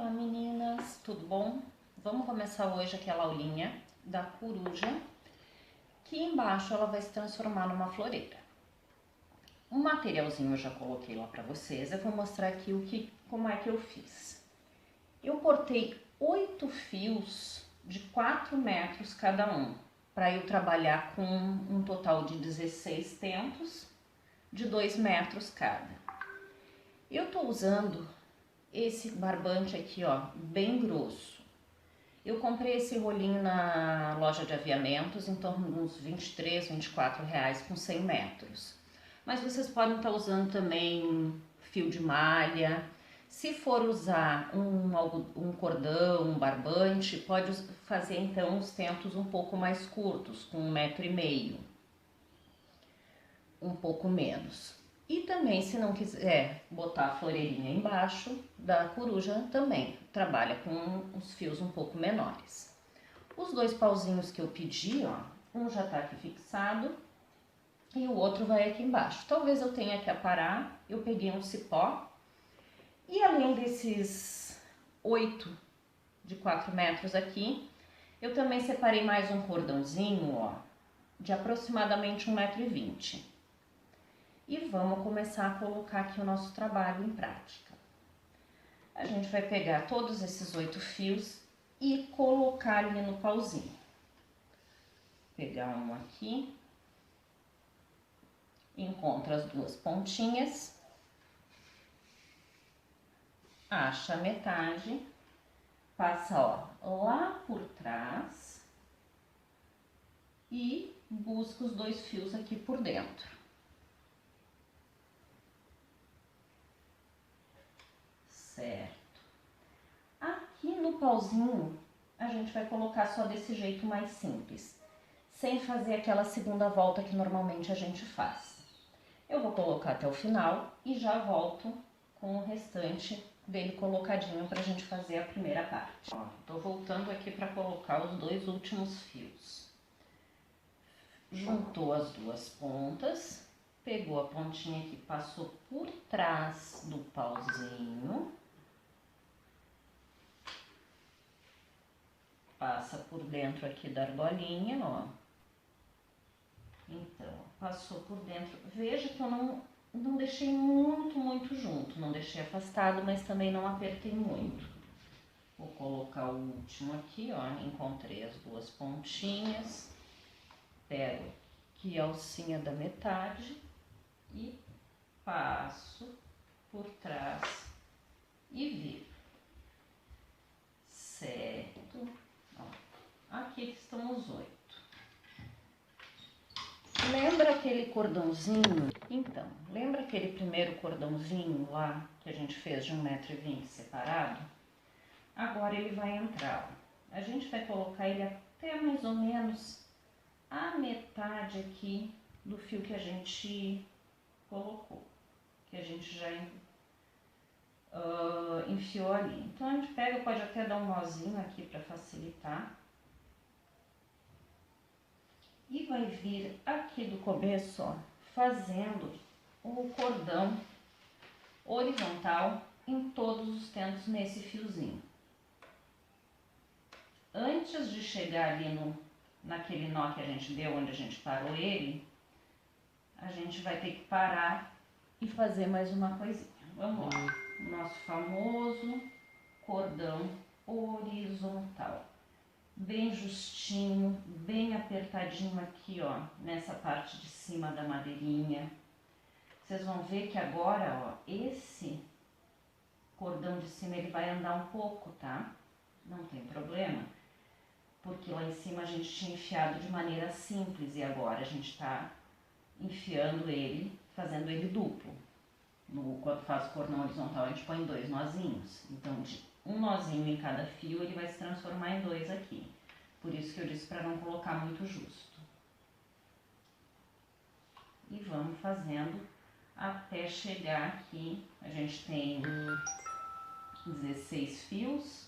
Olá meninas, tudo bom? Vamos começar hoje aquela aulinha da coruja, que embaixo ela vai se transformar numa floreira. Um materialzinho eu já coloquei lá pra vocês, eu vou mostrar aqui como é que eu fiz. Eu cortei 8 fios de 4 metros cada um, para eu trabalhar com um total de 16 tentos de 2 metros cada. Eu tô usando esse barbante aqui, ó, bem grosso. Eu comprei esse rolinho na loja de aviamentos, em torno de uns 23, 24 reais com 100 metros. Mas vocês podem estar usando também fio de malha. Se for usar um cordão, um barbante, pode fazer então os tentos um pouco mais curtos, com 1,5 metro. Um pouco menos. E também, se não quiser botar a floreirinha embaixo da coruja, também trabalha com os fios um pouco menores. Os 2 pauzinhos que eu pedi, ó, um já tá aqui fixado e o outro vai aqui embaixo. Talvez eu tenha que aparar, eu peguei um cipó e além desses 8 de 4 metros aqui, eu também separei mais um cordãozinho, ó, de aproximadamente 1,20 metro. E vamos começar a colocar aqui o nosso trabalho em prática. A gente vai pegar todos esses 8 fios e colocar ali no pauzinho. Pegar um aqui, encontra as 2 pontinhas, acha a metade, passa, ó, lá por trás e busca os 2 fios aqui por dentro. Certo. Aqui no pauzinho, a gente vai colocar só desse jeito mais simples, sem fazer aquela segunda volta que normalmente a gente faz. Eu vou colocar até o final e já volto com o restante dele colocadinho pra gente fazer a primeira parte. Ó, tô voltando aqui pra colocar os 2 últimos fios. Juntou as 2 pontas, pegou a pontinha que passou por trás do pauzinho, passa por dentro aqui da argolinha, ó. Então, passou por dentro. Veja que eu não deixei muito junto, não deixei afastado, mas também não apertei muito. Vou colocar o último aqui, ó, encontrei as 2 pontinhas, pego aqui a alcinha da metade e passo por trás e viro. Certo? Ó, aqui estão os 8. Lembra aquele cordãozinho? Então, lembra aquele primeiro cordãozinho lá que a gente fez de 1,20 metro separado? Agora ele vai entrar, ó. A gente vai colocar ele até mais ou menos a metade aqui do fio que a gente colocou, que a gente já enfiou ali. Então a gente pega, pode até dar um nozinho aqui para facilitar. E vai vir aqui do começo, ó, fazendo o cordão horizontal em todos os tentos nesse fiozinho. Antes de chegar ali naquele nó que a gente deu, onde a gente parou ele, a gente vai ter que parar e fazer mais uma coisinha. Vamos lá. O nosso famoso cordão horizontal. Bem justinho, bem apertadinho aqui, ó, nessa parte de cima da madeirinha. Vocês vão ver que agora, ó, esse cordão de cima ele vai andar um pouco, tá? Não tem problema, porque lá em cima a gente tinha enfiado de maneira simples e agora a gente tá enfiando ele, fazendo ele duplo. Quando faz o cordão horizontal a gente põe 2 nozinhos, então de um nozinho em cada fio, ele vai se transformar em 2 aqui. Por isso que eu disse para não colocar muito justo. E vamos fazendo até chegar aqui. A gente tem 16 fios.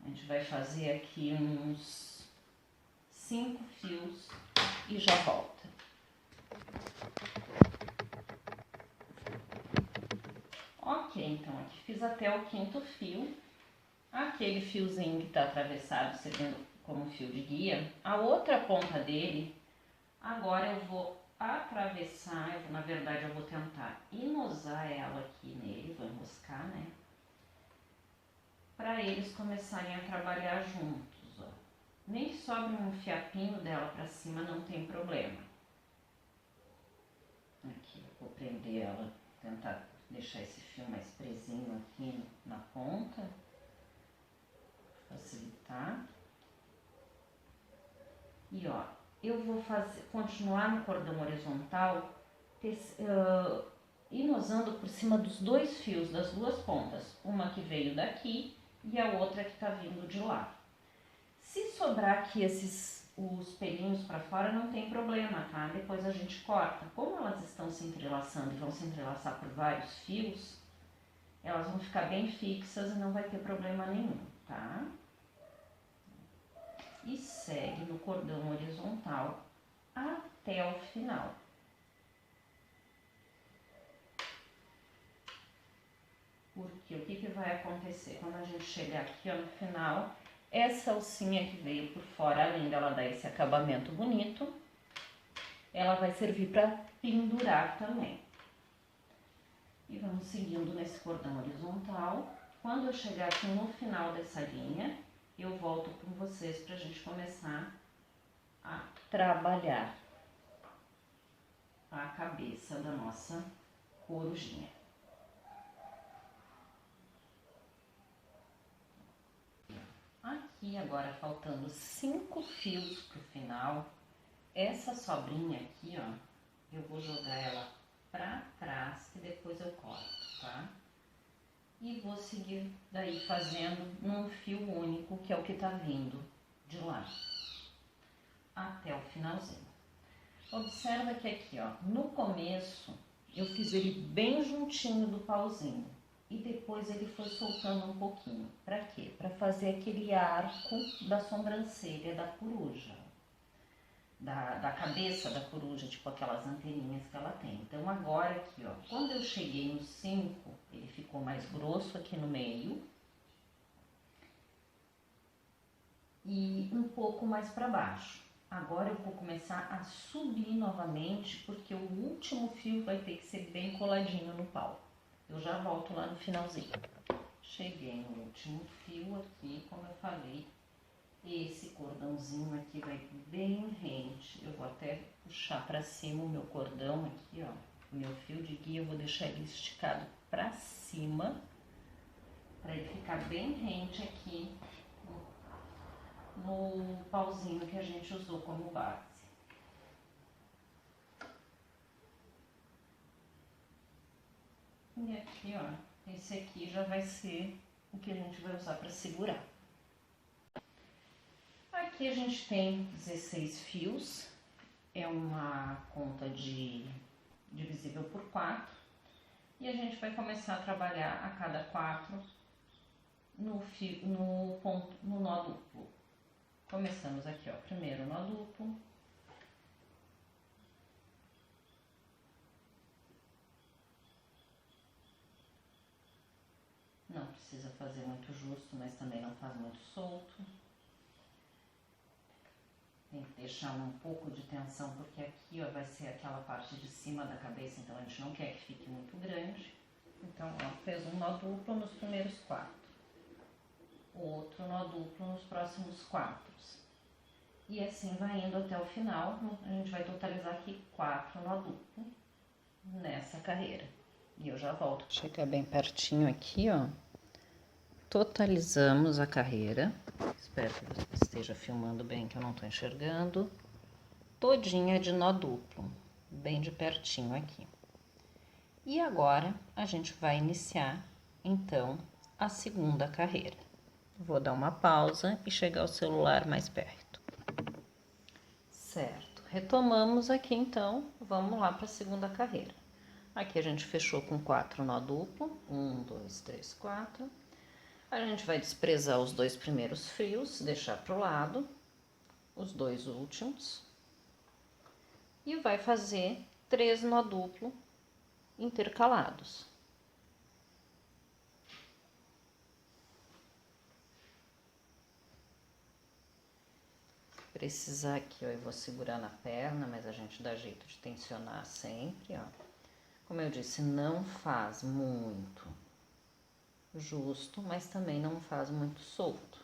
A gente vai fazer aqui uns 5 fios e já volta. Ok, então aqui fiz até o 5º fio. Aquele fiozinho que está atravessado, servindo como fio de guia, a outra ponta dele, agora eu vou atravessar, na verdade eu vou tentar inosar ela aqui nele, vou enroscar, né? Para eles começarem a trabalhar juntos, ó. Nem que sobre um fiapinho dela para cima, não tem problema. Aqui, vou prender ela, tentar deixar esse fio mais presinho aqui na ponta, facilitar. E ó, eu vou continuar no cordão horizontal, inosando por cima dos 2 fios, das 2 pontas, uma que veio daqui e a outra que tá vindo de lá. Se sobrar aqui os pelinhos para fora, não tem problema, tá? Depois a gente corta. Como elas estão se entrelaçando e vão se entrelaçar por vários fios, elas vão ficar bem fixas e não vai ter problema nenhum, tá? E segue no cordão horizontal até o final. Porque o que vai acontecer? Quando a gente chegar aqui, ó, no final, essa alcinha que veio por fora, além dela dar esse acabamento bonito, ela vai servir para pendurar também. E vamos seguindo nesse cordão horizontal. Quando eu chegar aqui no final dessa linha, eu volto com vocês para a gente começar a trabalhar a cabeça da nossa corujinha. Aqui agora faltando 5 fios pro final, essa sobrinha aqui, ó, eu vou jogar ela pra trás e depois eu corto, tá? E vou seguir daí fazendo num fio único, que é o que tá vindo de lá, até o finalzinho. Observa que aqui, ó, no começo eu fiz ele bem juntinho do pauzinho. E depois ele foi soltando um pouquinho. Pra quê? Pra fazer aquele arco da sobrancelha da coruja. Da cabeça da coruja, tipo aquelas anteninhas que ela tem. Então agora aqui, ó, quando eu cheguei no 5, ele ficou mais grosso aqui no meio. E um pouco mais pra baixo. Agora eu vou começar a subir novamente, porque o último fio vai ter que ser bem coladinho no pau. Eu já volto lá no finalzinho. Cheguei no último fio aqui, como eu falei, esse cordãozinho aqui vai bem rente. Eu vou até puxar pra cima o meu cordão aqui, ó. O meu fio de guia, eu vou deixar ele esticado pra cima, pra ele ficar bem rente aqui no pauzinho que a gente usou como base. E aqui, ó, esse aqui já vai ser o que a gente vai usar para segurar. Aqui a gente tem 16 fios, é uma conta de divisível por 4. E a gente vai começar a trabalhar a cada 4 no nó duplo. Começamos aqui, ó, primeiro nó duplo. Não precisa fazer muito justo, mas também não faz muito solto. Tem que deixar um pouco de tensão, porque aqui, ó, vai ser aquela parte de cima da cabeça, então a gente não quer que fique muito grande. Então, ó, fez um nó duplo nos primeiros 4. Outro nó duplo nos próximos 4. E assim vai indo até o final. A gente vai totalizar aqui 4 nó duplo nessa carreira. E eu já volto. Chega bem pertinho aqui, ó. Totalizamos a carreira. Espero que você esteja filmando bem, que eu não tô enxergando. Todinha de nó duplo, bem de pertinho aqui. E agora a gente vai iniciar, então, a segunda carreira. Vou dar uma pausa e chegar o celular mais perto. Certo, retomamos aqui então, vamos lá para a segunda carreira. Aqui a gente fechou com 4 nó duplo, 1, 2, 3, 4. A gente vai desprezar os 2 primeiros fios, deixar para o lado, os 2 últimos. E vai fazer 3 nó duplo intercalados. precisar aqui, ó, eu vou segurar na perna, mas a gente dá jeito de tensionar sempre, ó. Como eu disse, não faz muito justo, mas também não faz muito solto.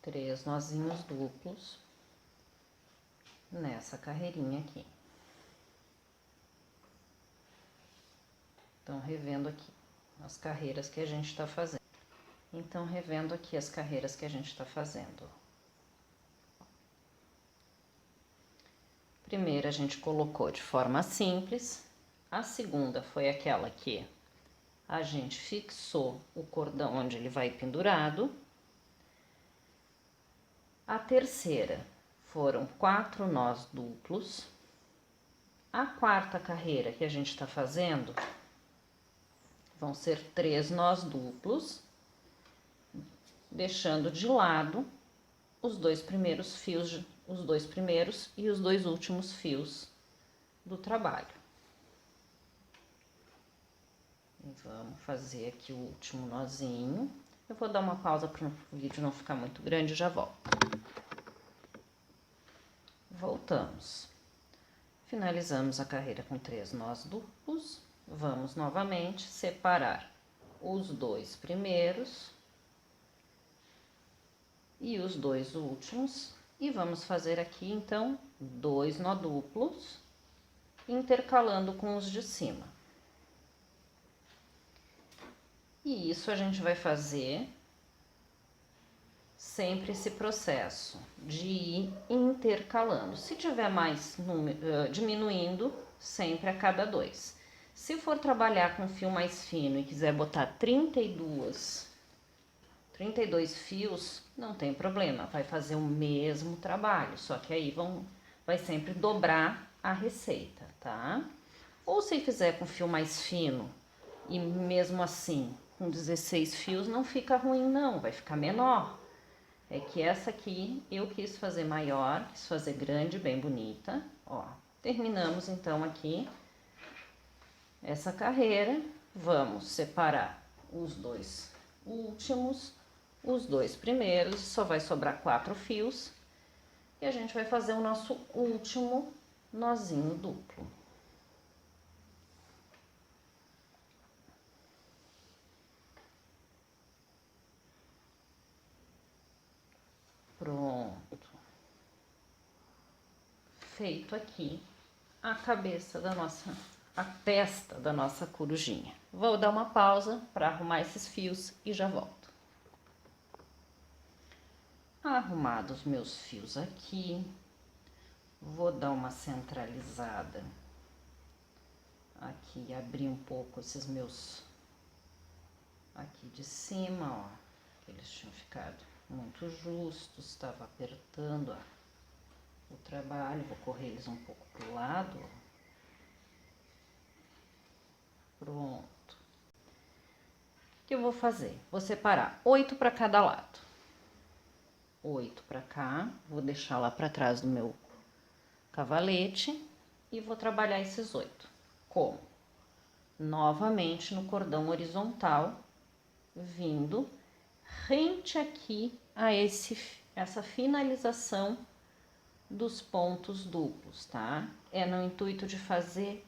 3 nozinhos duplos nessa carreirinha aqui. Então, revendo aqui as carreiras que a gente tá fazendo. Então, revendo aqui as carreiras que a gente tá fazendo. Primeira a gente colocou de forma simples. A segunda foi aquela que a gente fixou o cordão onde ele vai pendurado. A terceira foram 4 nós duplos. A quarta carreira que a gente tá fazendo vão ser 3 nós duplos, deixando de lado os 2 primeiros fios, os 2 primeiros e os 2 últimos fios do trabalho. E vamos fazer aqui o último nozinho. Eu vou dar uma pausa para o vídeo não ficar muito grande e já volto. Voltamos. Finalizamos a carreira com 3 nós duplos. Vamos novamente separar os 2 primeiros e os 2 últimos. E vamos fazer aqui, então, 2 nó duplos, intercalando com os de cima. E isso a gente vai fazer sempre esse processo de ir intercalando. Se tiver mais diminuindo, sempre a cada 2. Se for trabalhar com fio mais fino e quiser botar 32 fios, não tem problema, vai fazer o mesmo trabalho, só que aí vai sempre dobrar a receita, tá? Ou se fizer com fio mais fino e mesmo assim com 16 fios, não fica ruim não, vai ficar menor. É que essa aqui eu quis fazer maior, quis fazer grande, bem bonita, ó. Terminamos então aqui essa carreira, vamos separar os 2 últimos, os 2 primeiros, só vai sobrar 4 fios e a gente vai fazer o nosso último nozinho duplo. Pronto. Feito aqui a cabeça da nossa, a testa da nossa corujinha. Vou dar uma pausa para arrumar esses fios e já volto. Arrumados meus fios aqui, vou dar uma centralizada aqui, abrir um pouco esses meus aqui de cima, ó, que eles tinham ficado muito justos, estava apertando o trabalho, vou correr eles um pouco pro lado, ó. Pronto. O que eu vou fazer? Vou separar 8 para cada lado. 8 para cá, vou deixar lá para trás do meu cavalete e vou trabalhar esses 8. Como? Novamente no cordão horizontal, vindo rente aqui a essa finalização dos pontos duplos, tá? É no intuito de fazer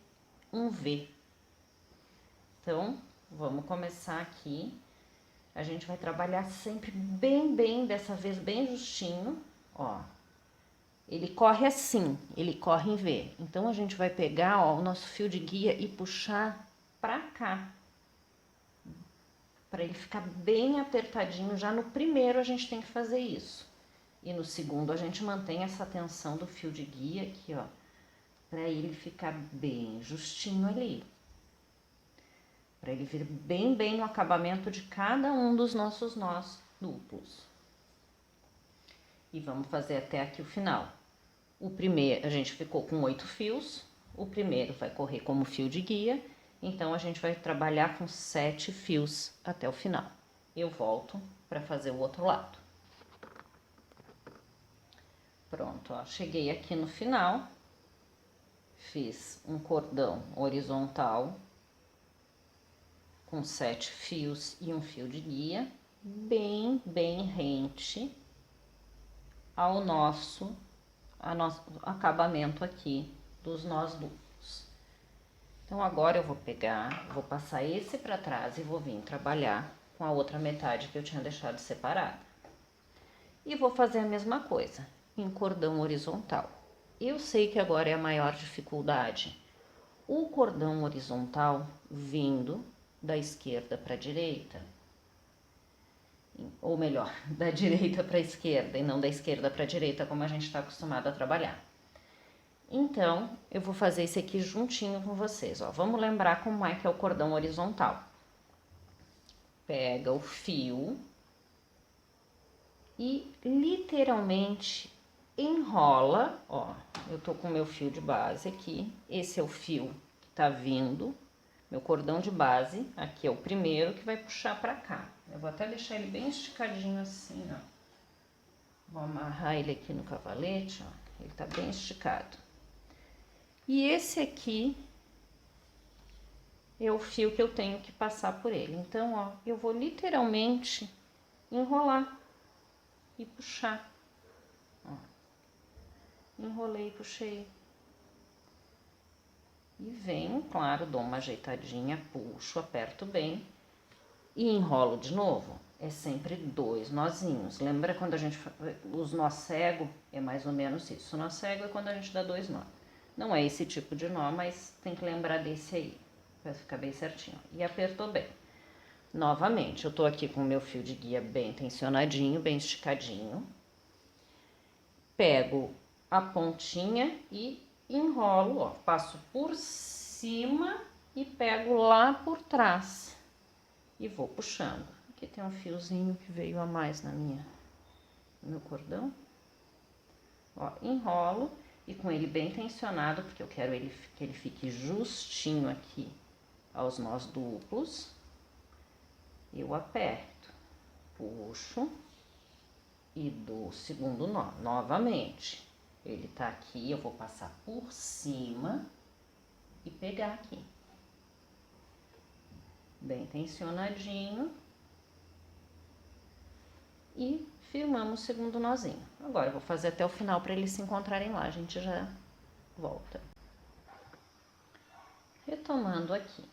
um V. Então, vamos começar aqui. A gente vai trabalhar sempre bem, dessa vez bem justinho, ó. Ele corre assim, ele corre em V. Então, a gente vai pegar, ó, o nosso fio de guia e puxar pra cá. Pra ele ficar bem apertadinho. Já no primeiro a gente tem que fazer isso. E no segundo a gente mantém essa tensão do fio de guia aqui, ó. Pra ele ficar bem justinho ali. Para ele vir bem no acabamento de cada um dos nossos nós duplos. E vamos fazer até aqui o final. O primeiro, a gente ficou com 8 fios, o primeiro vai correr como fio de guia, então a gente vai trabalhar com 7 fios até o final. Eu volto para fazer o outro lado. Pronto, ó, cheguei aqui no final, fiz um cordão horizontal com 7 fios e um fio de guia, bem rente ao nosso acabamento aqui dos nós duplos. Então agora eu vou pegar, vou passar esse para trás e vou vir trabalhar com a outra metade que eu tinha deixado separada. E vou fazer a mesma coisa em cordão horizontal. Eu sei que agora é a maior dificuldade. O cordão horizontal vindo da esquerda para a direita, ou melhor, da direita para a esquerda e não da esquerda para a direita, como a gente está acostumado a trabalhar. Então, eu vou fazer esse aqui juntinho com vocês, ó. Vamos lembrar como é que é o cordão horizontal. Pega o fio e literalmente enrola, ó. Eu tô com o meu fio de base aqui, esse é o fio que tá vindo, meu cordão de base, aqui é o primeiro que vai puxar pra cá. Eu vou até deixar ele bem esticadinho assim, ó. Vou amarrar ele aqui no cavalete, ó. Ele tá bem esticado. E esse aqui é o fio que eu tenho que passar por ele. Então, ó, eu vou literalmente enrolar e puxar. Ó. Enrolei e puxei. E venho, claro, dou uma ajeitadinha, puxo, aperto bem e enrolo de novo. É sempre 2 nozinhos. Lembra quando a gente os nós cego? É mais ou menos isso. O nó cego é quando a gente dá 2 nós. Não é esse tipo de nó, mas tem que lembrar desse aí, para ficar bem certinho. E apertou bem. Novamente, eu tô aqui com o meu fio de guia bem tensionadinho, bem esticadinho. Pego a pontinha e enrolo, ó, passo por cima e pego lá por trás. E vou puxando. Aqui tem um fiozinho que veio a mais no meu cordão. Ó, enrolo. E com ele bem tensionado, porque eu quero que ele fique justinho aqui aos nós duplos. Eu aperto, puxo e dou o segundo nó. Novamente, ele tá aqui, eu vou passar por cima e pegar aqui. Bem tensionadinho. E firmamos o segundo nozinho. Agora eu vou fazer até o final para eles se encontrarem lá, a gente já volta. Retomando aqui.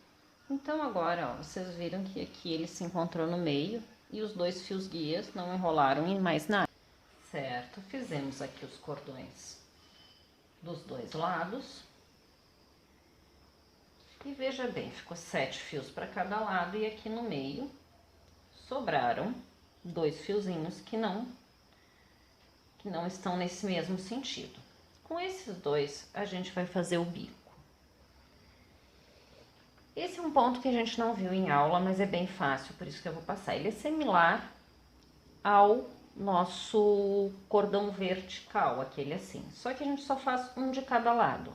Então agora, ó, vocês viram que aqui ele se encontrou no meio e os 2 fios guias não enrolaram em mais nada. Certo? Fizemos aqui os cordões dos 2 lados. E veja bem, ficou 7 fios para cada lado e aqui no meio sobraram 2 fiozinhos que não estão nesse mesmo sentido. Com esses 2, a gente vai fazer o bico. Esse é um ponto que a gente não viu em aula, mas é bem fácil, por isso que eu vou passar. Ele é similar ao nosso cordão vertical, aquele assim. Só que a gente só faz um de cada lado.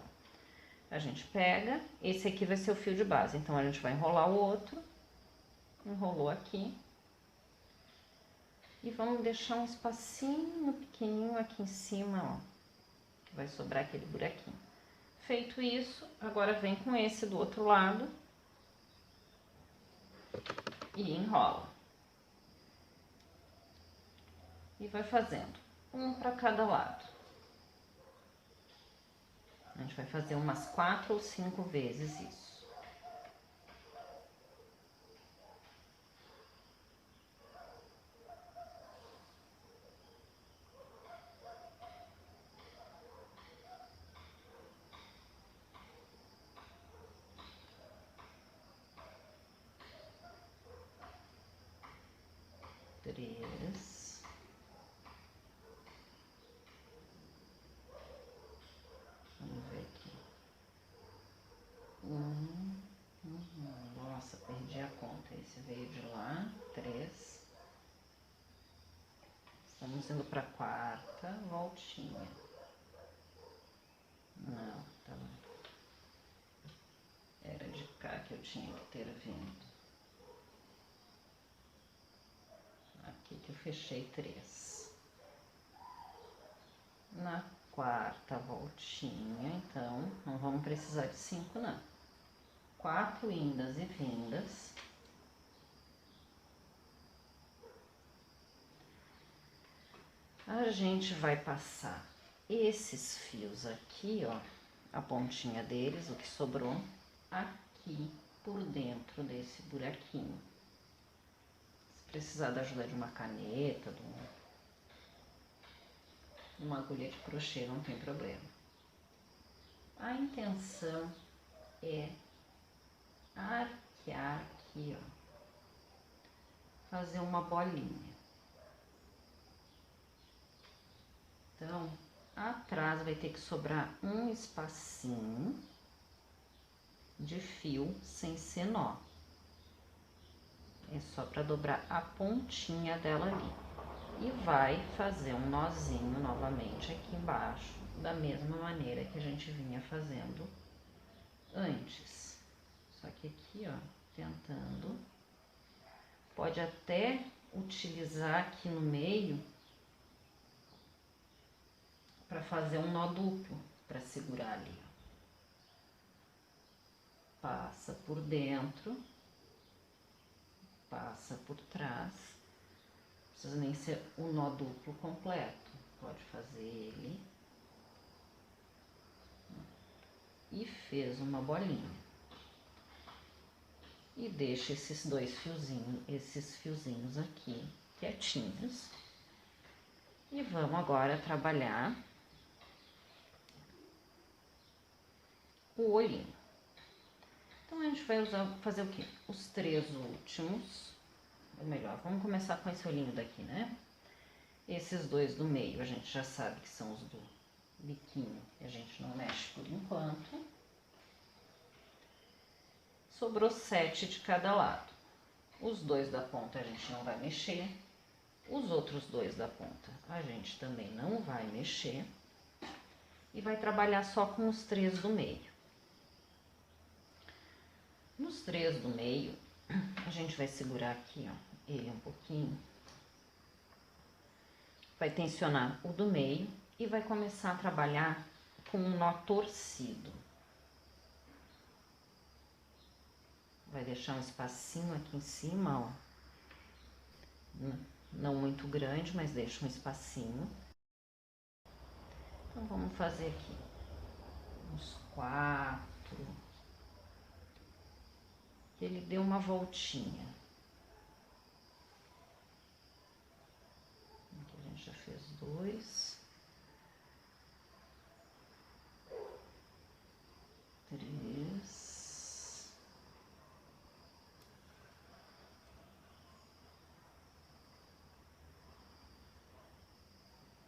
A gente pega, esse aqui vai ser o fio de base, então a gente vai enrolar o outro. Enrolou aqui. E vamos deixar um espacinho pequenininho aqui em cima, ó, que vai sobrar aquele buraquinho. Feito isso, agora vem com esse do outro lado e enrola. E vai fazendo um para cada lado. A gente vai fazer umas 4 ou 5 vezes isso. Três. Vamos ver aqui. Nossa, perdi a conta. Esse veio de lá. 3. Estamos indo para a 4ª voltinha. Não, tá bom. Era de cá que eu tinha que ter vindo. Aqui que eu fechei 3. Na 4ª voltinha, então, não vamos precisar de 5, não. 4 indas e vindas. A gente vai passar esses fios aqui, ó, a pontinha deles, o que sobrou, aqui por dentro desse buraquinho. Se precisar da ajuda de uma caneta, de uma agulha de crochê, não tem problema. A intenção é arquear aqui, ó, fazer uma bolinha. Então, atrás vai ter que sobrar um espacinho de fio sem ser nó. É só para dobrar a pontinha dela ali. E vai fazer um nozinho novamente aqui embaixo, da mesma maneira que a gente vinha fazendo antes. Só que aqui, ó, tentando. Pode até utilizar aqui no meio para fazer um nó duplo, para segurar ali, ó. Passa por dentro, passa por trás. Não precisa nem ser o nó duplo completo. Pode fazer ele. E fez uma bolinha. E deixa esses fiozinhos aqui quietinhos. E vamos agora trabalhar o olhinho. Então, a gente vai fazer o quê? Os 3 últimos, ou melhor, vamos começar com esse olhinho daqui, né? Esses 2 do meio, a gente já sabe que são os do biquinho, e a gente não mexe por enquanto. Sobrou 7 de cada lado. Os 2 da ponta a gente não vai mexer. Os outros 2 da ponta a gente também não vai mexer. E vai trabalhar só com os 3 do meio. Nos 3 do meio, a gente vai segurar aqui, ó, ele um pouquinho. Vai tensionar o do meio e vai começar a trabalhar com um nó torcido. Vai deixar um espacinho aqui em cima, ó. Não muito grande, mas deixa um espacinho. Então, vamos fazer aqui uns 4. Ele deu uma voltinha. Aqui a gente já fez 2. 3.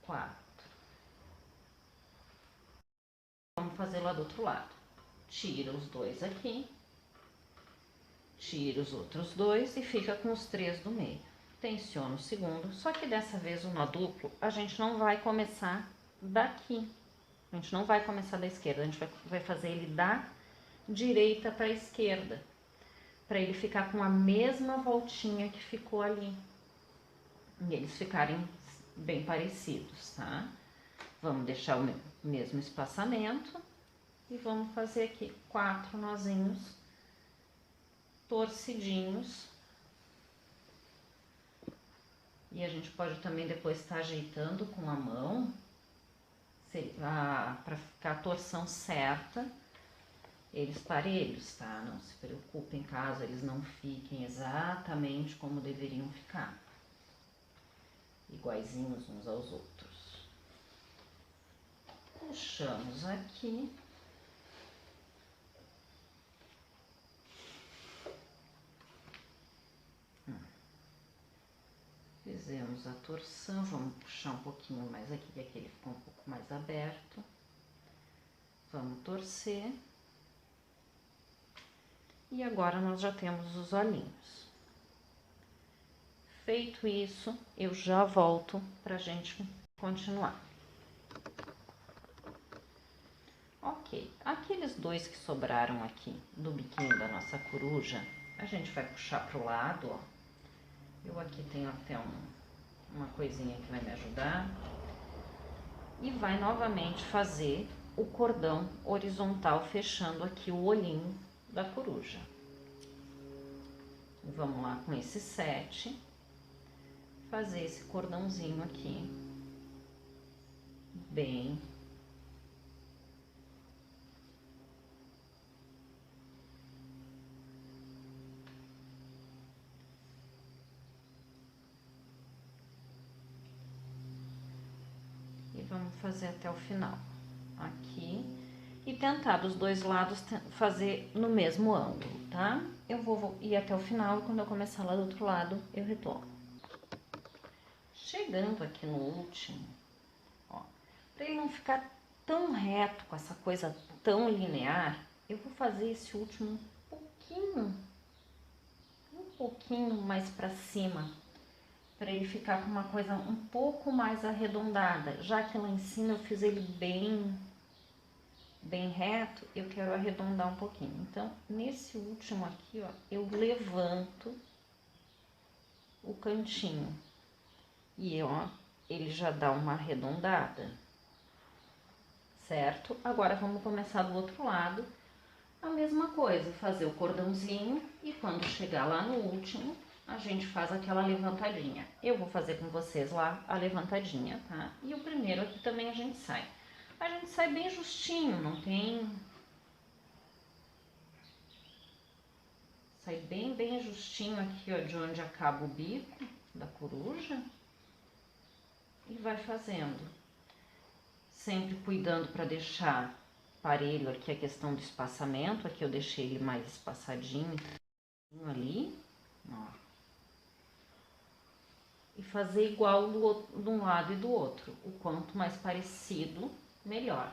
4. Vamos fazer lá do outro lado. Tira os 2 aqui. Tira os outros 2 e fica com os 3 do meio. Tensiona o segundo, só que dessa vez o nó duplo a gente não vai começar daqui. A gente não vai começar da esquerda, a gente vai fazer ele da direita para a esquerda. Para ele ficar com a mesma voltinha que ficou ali. E eles ficarem bem parecidos, tá? Vamos deixar o mesmo espaçamento e vamos fazer aqui 4 nozinhos torcidinhos. E a gente pode também depois estar ajeitando com a mão para ficar a torção certa, eles parelhos, tá? Não se preocupem caso eles não fiquem exatamente como deveriam ficar, iguaizinhos uns aos outros. Puxamos aqui. Fizemos a torção, vamos puxar um pouquinho mais aqui, que aqui ele ficou um pouco mais aberto. Vamos torcer. E agora nós já temos os olhinhos. Feito isso, eu já volto pra gente continuar. Ok, aqueles 2 que sobraram aqui do biquinho da nossa coruja, a gente vai puxar pro lado, ó. Eu aqui tenho até uma coisinha que vai me ajudar. E vai novamente fazer o cordão horizontal, fechando aqui o olhinho da coruja. Vamos lá com esse 7, fazer esse cordãozinho aqui bem. E vamos fazer até o final, aqui. E tentar dos dois lados fazer no mesmo ângulo, tá? Eu vou ir até o final e quando eu começar lá do outro lado, eu retorno. Chegando aqui no último, ó, pra ele não ficar tão reto, com essa coisa tão linear, eu vou fazer esse último um pouquinho mais pra cima, para ele ficar com uma coisa um pouco mais arredondada. Já que lá em cima eu fiz ele bem reto, eu quero arredondar um pouquinho. Então, nesse último aqui, ó, eu levanto o cantinho e, ó, ele já dá uma arredondada, certo? Agora, vamos começar do outro lado, a mesma coisa, fazer o cordãozinho e quando chegar lá no último, a gente faz aquela levantadinha. Eu vou fazer com vocês lá a levantadinha, tá? E o primeiro aqui também a gente sai. A gente sai bem justinho, não tem... Sai bem justinho aqui, ó, de onde acaba o bico da coruja. E vai fazendo. Sempre cuidando para deixar parelho aqui a questão do espaçamento. Aqui eu deixei ele mais espaçadinho ali, ó. E fazer igual de um lado e do outro. O quanto mais parecido, melhor.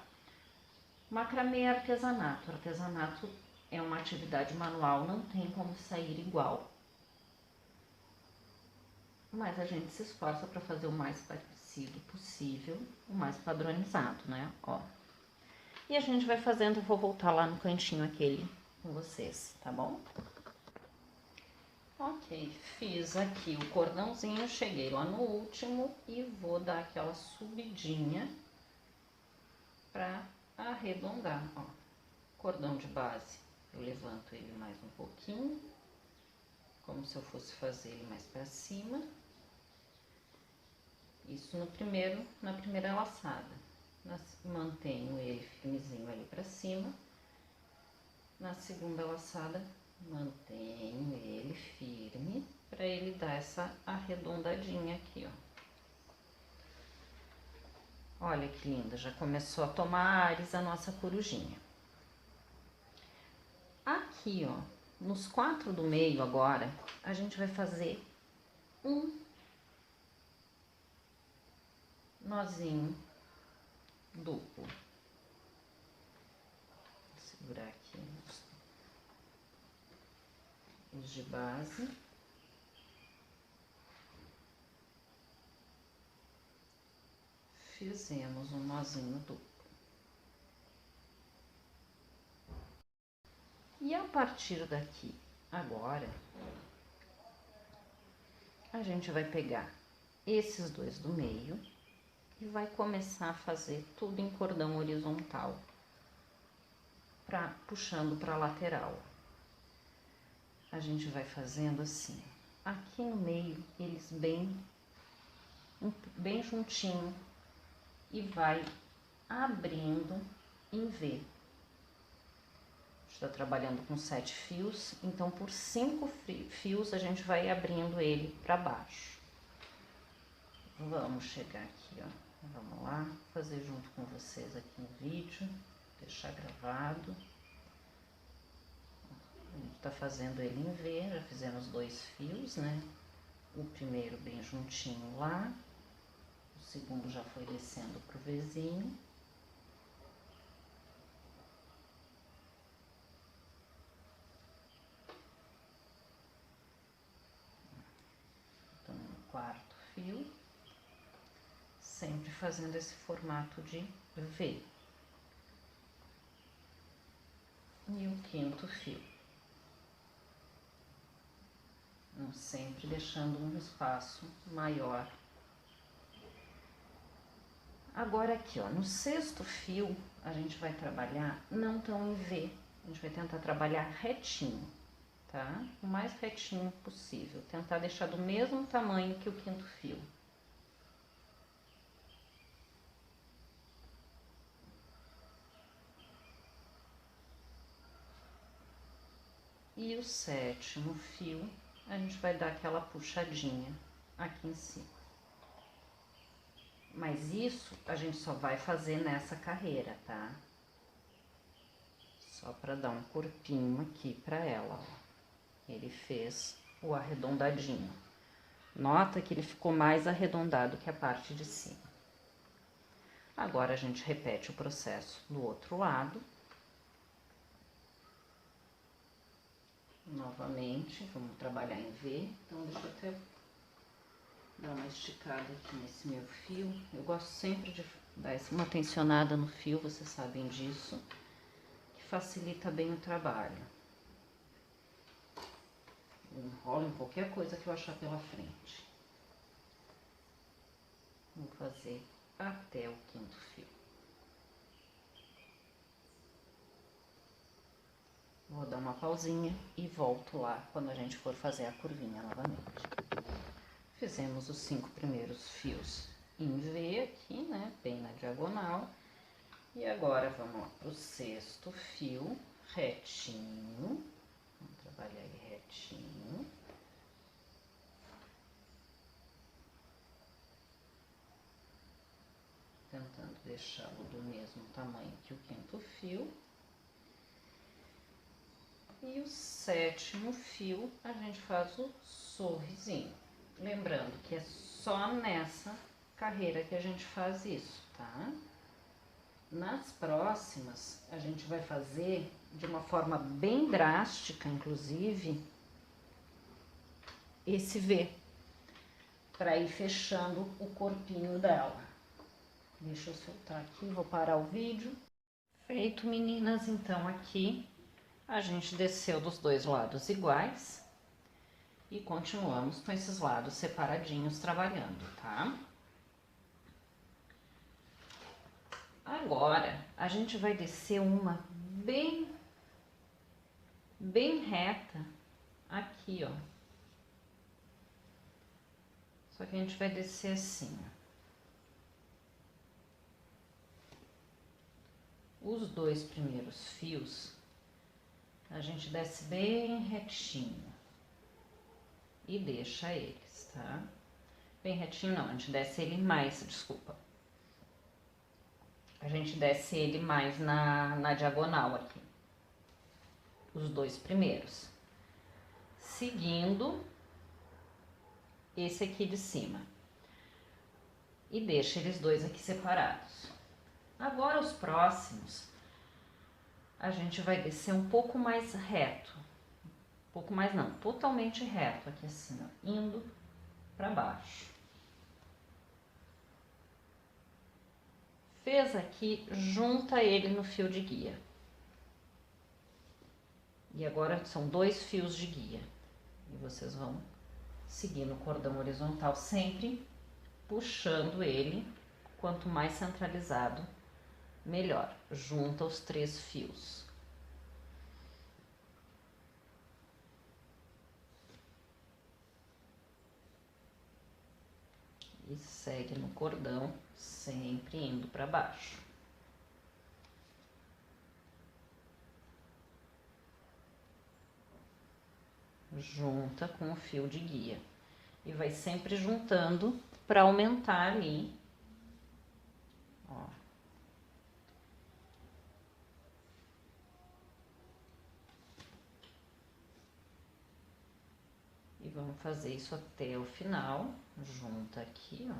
Macramê é artesanato. Artesanato é uma atividade manual, não tem como sair igual. Mas a gente se esforça para fazer o mais parecido possível, o mais padronizado, né? Ó. E a gente vai fazendo, eu vou voltar lá no cantinho aquele com vocês, tá bom? Ok, fiz aqui o cordãozinho, cheguei lá no último e vou dar aquela subidinha pra arredondar, ó. Cordão de base, eu levanto ele mais um pouquinho, como se eu fosse fazer ele mais pra cima. Isso na primeira laçada. Mantenho ele firmezinho ali pra cima. Na segunda laçada, mantenho ele firme para ele dar essa arredondadinha aqui, ó. Olha que linda, já começou a tomar ares a nossa corujinha. Aqui, ó, nos 4 do meio agora, a gente vai fazer um nozinho duplo. Vou segurar aqui os de base. Fizemos um nozinho duplo. E a partir daqui, agora, a gente vai pegar esses dois do meio e vai começar a fazer tudo em cordão horizontal, puxando para a lateral. A gente vai fazendo assim, aqui no meio, eles bem juntinho, e vai abrindo em V. Está trabalhando com 7 fios, então por 5 fios a gente vai abrindo ele para baixo. Vamos chegar aqui, ó. Vamos lá, fazer junto com vocês aqui no vídeo, deixar gravado. A gente tá fazendo ele em V, já fizemos 2 fios, né? O primeiro bem juntinho lá, o segundo já foi descendo pro Vzinho. Então, no 4º fio, sempre fazendo esse formato de V. E o 5º fio. Sempre deixando um espaço maior. Agora aqui, ó, no 6º fio, a gente vai trabalhar não tão em V, a gente vai tentar trabalhar retinho, tá? O mais retinho possível, tentar deixar do mesmo tamanho que o 5º fio. E o 7º fio, a gente vai dar aquela puxadinha aqui em cima. Mas isso a gente só vai fazer nessa carreira, tá? Só para dar um corpinho aqui para ela, ó. Ele fez o arredondadinho. Nota que ele ficou mais arredondado que a parte de cima. Agora a gente repete o processo do outro lado. Novamente, vamos trabalhar em V. Então, deixa eu até dar uma esticada aqui nesse meu fio. Eu gosto sempre de dar uma tensionada no fio, vocês sabem disso, que facilita bem o trabalho. Enrolo em qualquer coisa que eu achar pela frente. Vou fazer até o 5º fio. Vou dar uma pausinha e volto lá quando a gente for fazer a curvinha novamente. Fizemos os 5 primeiros fios em V aqui, né, bem na diagonal. E agora vamos para o 6º fio retinho. Vamos trabalhar ele retinho. Tentando deixá-lo do mesmo tamanho que o 5º fio. E o 7º fio, a gente faz o sorrisinho. Lembrando que é só nessa carreira que a gente faz isso, tá? Nas próximas, a gente vai fazer de uma forma bem drástica, inclusive, esse V, para ir fechando o corpinho dela. Deixa eu soltar aqui, vou parar o vídeo. Feito, meninas, então aqui a gente desceu dos dois lados iguais e continuamos com esses lados separadinhos trabalhando, tá? Agora, a gente vai descer uma bem reta aqui, ó. Só que a gente vai descer assim, ó. Os 2 primeiros fios, a gente desce bem retinho e deixa eles, tá? Bem retinho não, a gente desce ele mais, desculpa. A gente desce ele mais na diagonal aqui. Os 2 primeiros. Seguindo esse aqui de cima. E deixa eles 2 aqui separados. Agora os próximos, a gente vai descer um pouco mais reto. Um pouco mais não, totalmente reto aqui assim, ó, indo para baixo. Fez aqui, junta ele no fio de guia. E agora são 2 fios de guia. E vocês vão seguir no cordão horizontal, sempre puxando ele, quanto mais centralizado, melhor. Junta os 3 fios. E segue no cordão, sempre indo para baixo. Junta com o fio de guia. E vai sempre juntando para aumentar ali, ó. E vamos fazer isso até o final. Junta aqui, ó.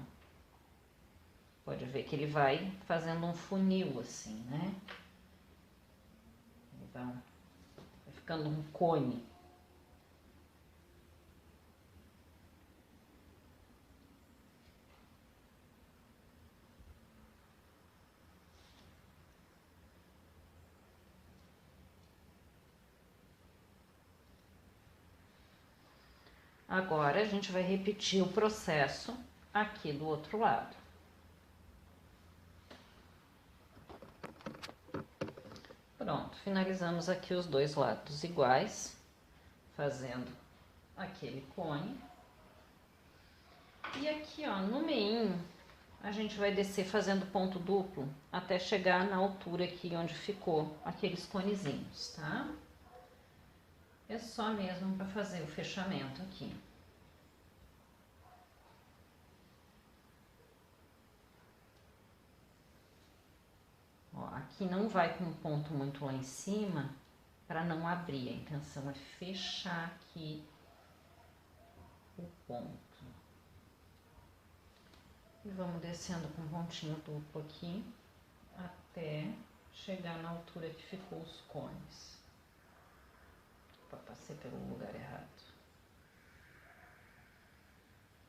Pode ver que ele vai fazendo um funil assim, né? Ele vai ficando um cone. Agora, a gente vai repetir o processo aqui do outro lado. Pronto, finalizamos aqui os 2 lados iguais, fazendo aquele cone. E aqui, ó, no meio, a gente vai descer fazendo ponto duplo até chegar na altura aqui onde ficou aqueles conezinhos, tá? É só mesmo para fazer o fechamento aqui. Ó, aqui não vai com um ponto muito lá em cima, para não abrir. A intenção é fechar aqui o ponto. E vamos descendo com pontinho duplo aqui, até chegar na altura que ficou os cones. Opa, passei pelo lugar errado.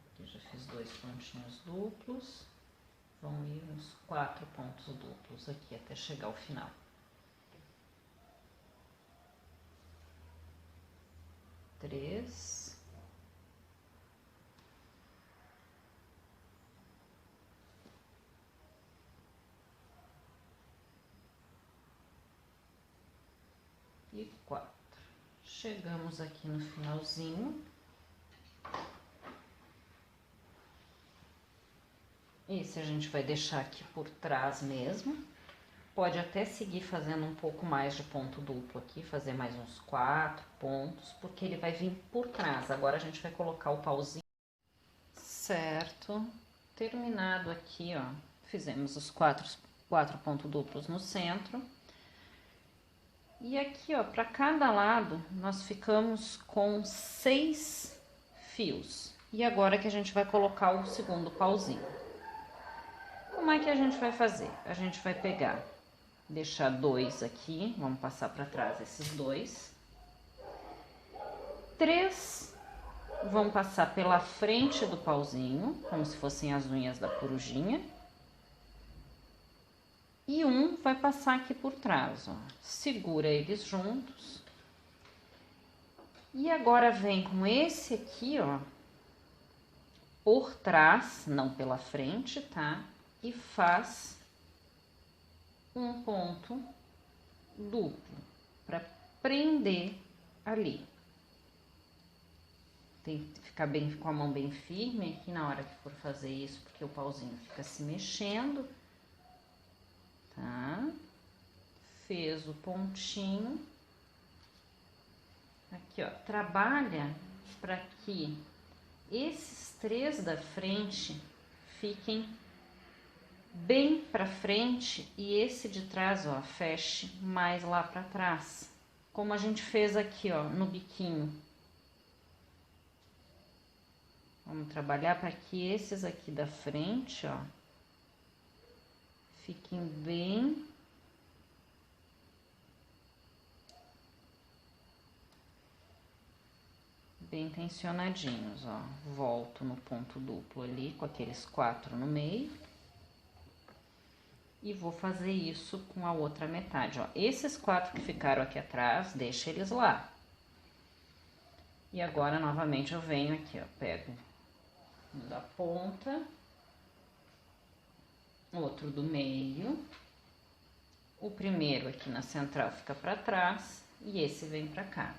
Aqui já fiz 2 pontinhos duplos. Vão ir uns 4 pontos duplos aqui até chegar ao final. Três. E 4. Chegamos aqui no finalzinho. Esse a gente vai deixar aqui por trás mesmo. Pode até seguir fazendo um pouco mais de ponto duplo aqui, fazer mais uns 4 pontos, porque ele vai vir por trás. Agora a gente vai colocar o pauzinho. Certo. Terminado aqui, ó. Fizemos os 4 pontos duplos no centro. E aqui, ó, para cada lado, nós ficamos com 6 fios. E agora que a gente vai colocar o segundo pauzinho. Como é que a gente vai fazer? A gente vai pegar, deixar 2 aqui, vamos passar para trás esses 2. 3 vão passar pela frente do pauzinho, como se fossem as unhas da corujinha. E 1 vai passar aqui por trás, ó. Segura eles juntos. E agora vem com esse aqui, ó, por trás, não pela frente, tá? E faz um ponto duplo para prender ali. Tem que ficar bem com a mão bem firme aqui na hora que for fazer isso, porque o pauzinho fica se mexendo. Tá? Fez o pontinho. Aqui, ó, trabalha para que esses 3 da frente fiquem bem para frente e esse de trás, ó, feche mais lá para trás, como a gente fez aqui, ó, no biquinho. Vamos trabalhar para que esses aqui da frente, ó, fiquem bem tensionadinhos, ó. Volto no ponto duplo ali com aqueles 4 no meio. E vou fazer isso com a outra metade, ó. Esses 4 que ficaram aqui atrás, deixa eles lá. E agora, novamente, eu venho aqui, ó, pego um da ponta, outro do meio. O primeiro aqui na central fica pra trás e esse vem pra cá.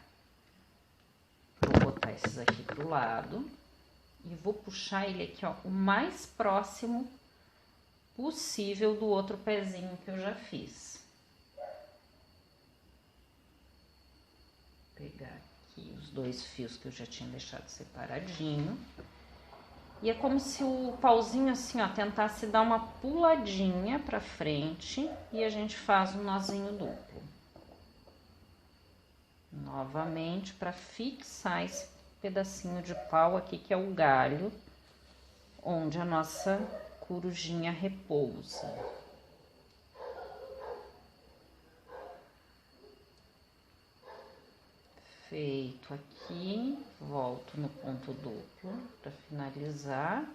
Vou botar esses aqui pro lado e vou puxar ele aqui, ó, o mais próximo possível do outro pezinho que eu já fiz. Vou pegar aqui os 2 fios que eu já tinha deixado separadinho. E é como se o pauzinho assim, ó, tentasse dar uma puladinha pra frente e a gente faz um nozinho duplo. Novamente, para fixar esse pedacinho de pau aqui, que é o galho, onde a nossa corujinha repousa. Feito aqui, volto no ponto duplo para finalizar.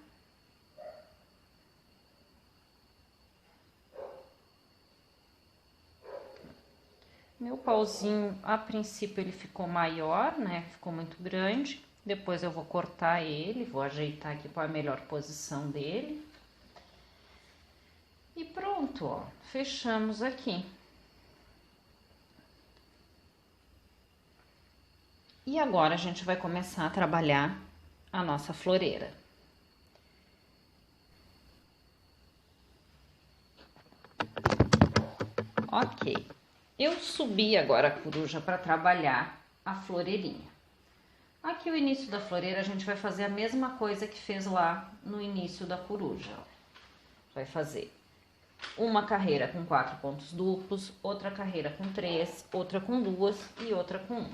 Meu pauzinho, a princípio, ele ficou maior, né? Ficou muito grande. Depois eu vou cortar ele, vou ajeitar aqui para a melhor posição dele. E pronto, ó, fechamos aqui. E agora a gente vai começar a trabalhar a nossa floreira. Ok, eu subi agora a coruja para trabalhar a floreirinha. Aqui o início da floreira a gente vai fazer a mesma coisa que fez lá no início da coruja. Vai fazer uma carreira com 4 pontos duplos, outra carreira com 3, outra com 2 e outra com 1.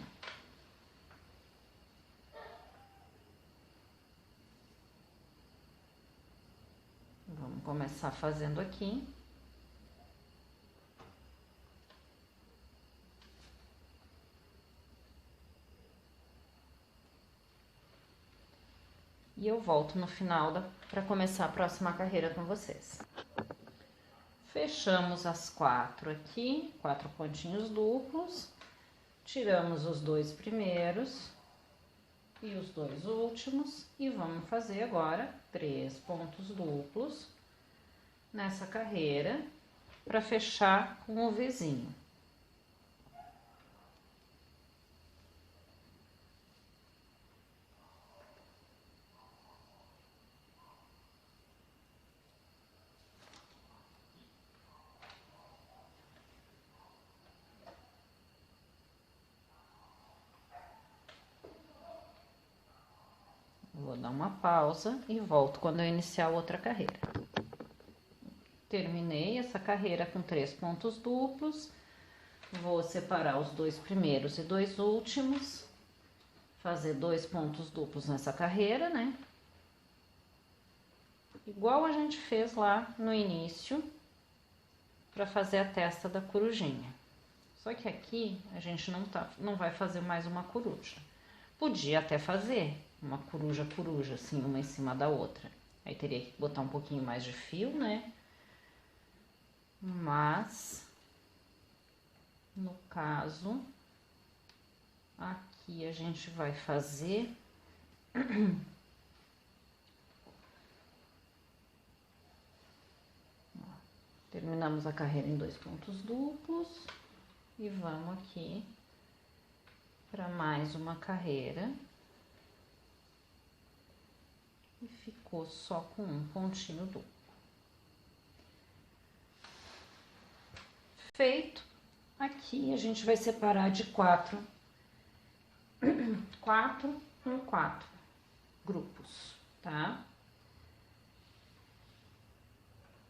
Vamos começar fazendo aqui. E eu volto no final para começar a próxima carreira com vocês. Fechamos as 4 aqui, 4 pontinhos duplos, tiramos os 2 primeiros e os 2 últimos e vamos fazer agora 3 pontos duplos nessa carreira para fechar com o Vzinho. Vou dar uma pausa e volto quando eu iniciar outra carreira. Terminei essa carreira com 3 pontos duplos. Vou separar os 2 primeiros e 2 últimos. Fazer 2 pontos duplos nessa carreira, né? Igual a gente fez lá no início, para fazer a testa da corujinha. Só que aqui a gente não vai fazer mais uma coruja. Podia até fazer uma coruja, assim, uma em cima da outra. Aí teria que botar um pouquinho mais de fio, né? Mas, no caso, aqui a gente vai fazer... Terminamos a carreira em 2 pontos duplos e vamos aqui para mais uma carreira. E ficou só com um pontinho duplo. Feito, aqui a gente vai separar de 4 em 4 grupos, tá?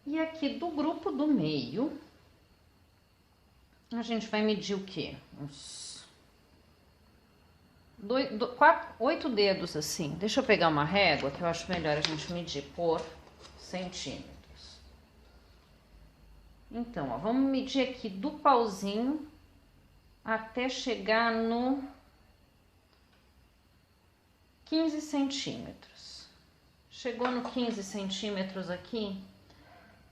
E aqui do grupo do meio, a gente vai medir o quê? Uns 8 dedos assim. Deixa eu pegar uma régua, que eu acho melhor a gente medir por centímetros. Então, ó, vamos medir aqui do pauzinho até chegar no 15 centímetros. Chegou no 15 centímetros aqui,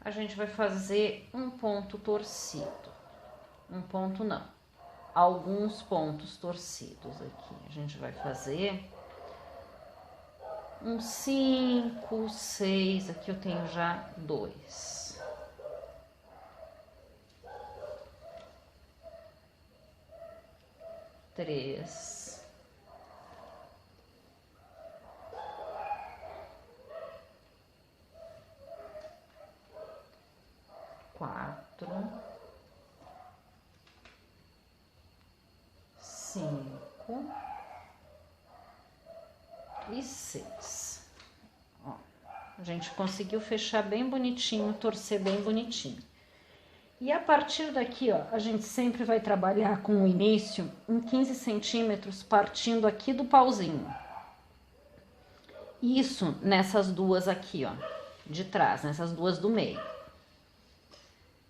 a gente vai fazer um ponto torcido. Um ponto não. Alguns pontos torcidos aqui. A gente vai fazer uns 5, 6. Aqui eu tenho já 2. Três. 4, 5 e 6. Ó, a gente conseguiu fechar bem bonitinho, torcer bem bonitinho. E a partir daqui, ó, a gente sempre vai trabalhar com o início em 15 centímetros, partindo aqui do pauzinho. Isso nessas duas aqui, ó, de trás, nessas duas do meio.